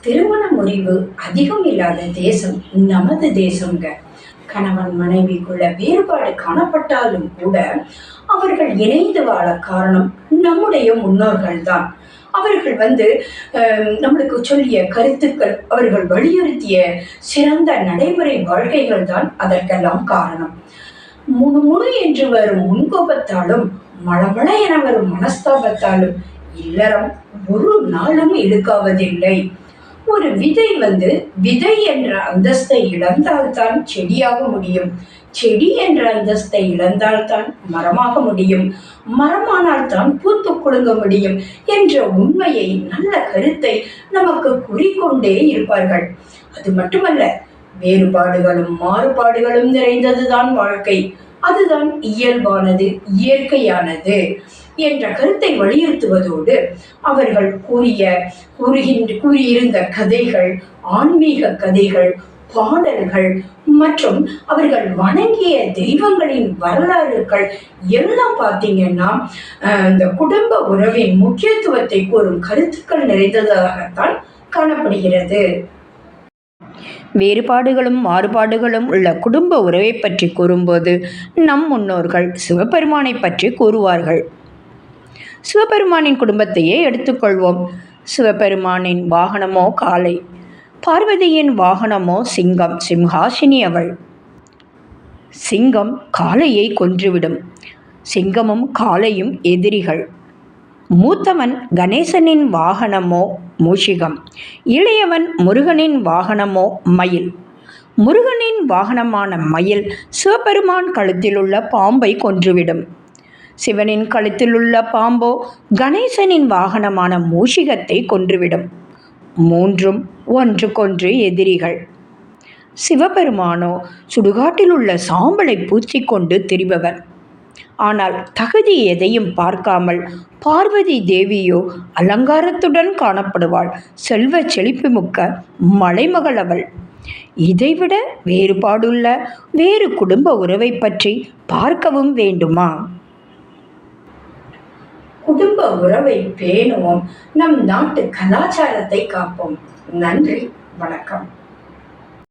திருமண முறிவு அதிகம் இல்லாத தேசம் நமது தேசம்ங்க. கணவன் மனைவிக்குள்ள வேறுபாடு காணப்பட்டாலும் கூட அவர்கள் இணைந்து வாழ காரணம் நம்முடைய முன்னோர்கள் தான். அவர்கள் நம்மளுக்கு சொல்லிய கருத்துக்கள், அவர்கள் வலியுறுத்திய சிறந்த நடைமுறை வாழ்க்கைகள் தான் அதற்கெல்லாம் காரணம். முணு முணு என்று வரும் முன்கோபத்தாலும் மளமள என வரும் மனஸ்தாபத்தாலும் இல்லறம் ஒரு நாளும் இழுக்காவதில்லை. ஒரு விதை விதை என்ற அந்தஸ்தை இழந்தால்தான் செடியாக முடியும். செடி என்ற அந்தஸ்தை இழந்தால்தான் மரமாக முடியும். மரமானால் தான் பூத்து குலுங்க முடியும் என்ற உண்மையை, நல்ல கருத்தை நமக்கு கூறிக்கொண்டே இருப்பார்கள். அது மட்டுமல்ல, வேறுபாடுகளும் மாறுபாடுகளும் நிறைந்ததுதான் வாழ்க்கை. அதுதான் இயல்பானது, இயற்கையானது என்ற கருத்தை வலியுறுத்துவதோடு அவர்கள் கூறியிருந்த கதைகள், ஆன்மீக கதைகள், பாடல்கள் மற்றும் அவர்கள் வணங்கிய தெய்வங்களின் வரலாறுகள் எல்லாம் பார்த்தீங்கன்னா இந்த குடும்ப உறவின் முக்கியத்துவத்தை கூறும் கருத்துக்கள் நிறைந்ததாகத்தான் காணப்படுகிறது. வேறுபாடுகளும் மாறுபாடுகளும் உள்ள குடும்ப உறவை பற்றி கூறும்போது நம் முன்னோர்கள் சிவபெருமானை பற்றி கூறுவார்கள். சிவபெருமானின் குடும்பத்தையே எடுத்துக்கொள்வோம். சிவபெருமானின் வாகனமோ காளை, பார்வதியின் வாகனமோ சிங்கம், சிம்ஹாசினி அவள். சிங்கம் காளையை கொன்றுவிடும். சிங்கமும் காளையும் எதிரிகள். மூத்தவன் கணேசனின் வாகனமோ மூஷிகம், இளையவன் முருகனின் வாகனமோ மயில். முருகனின் வாகனமான மயில் சிவபெருமான் கழுத்திலுள்ள பாம்பை கொன்றுவிடும். சிவனின் கழுத்திலுள்ள பாம்போ கணேசனின் வாகனமான மூஷிகத்தை கொன்றுவிடும். மூன்றும் ஒன்றுக்கொன்று எதிரிகள். சிவபெருமானோ சுடுகாட்டில் உள்ள சாம்பலை பூச்சிக்கொண்டு திரிபவர். ஆனால் தகுதி எதையும் பார்க்காமல் பார்வதி தேவியோ அலங்காரத்துடன் காணப்படுவாள். செல்வ செழிப்பு மிக்க மலைமகள் அவள். இதைவிட வேறுபாடுள்ள வேறு குடும்ப உறவை பற்றி பார்க்கவும் வேண்டுமா? குடும்ப உறவை பேணுவோம், நம் நாட்டு கலாச்சாரத்தை காப்போம். நன்றி, வணக்கம்.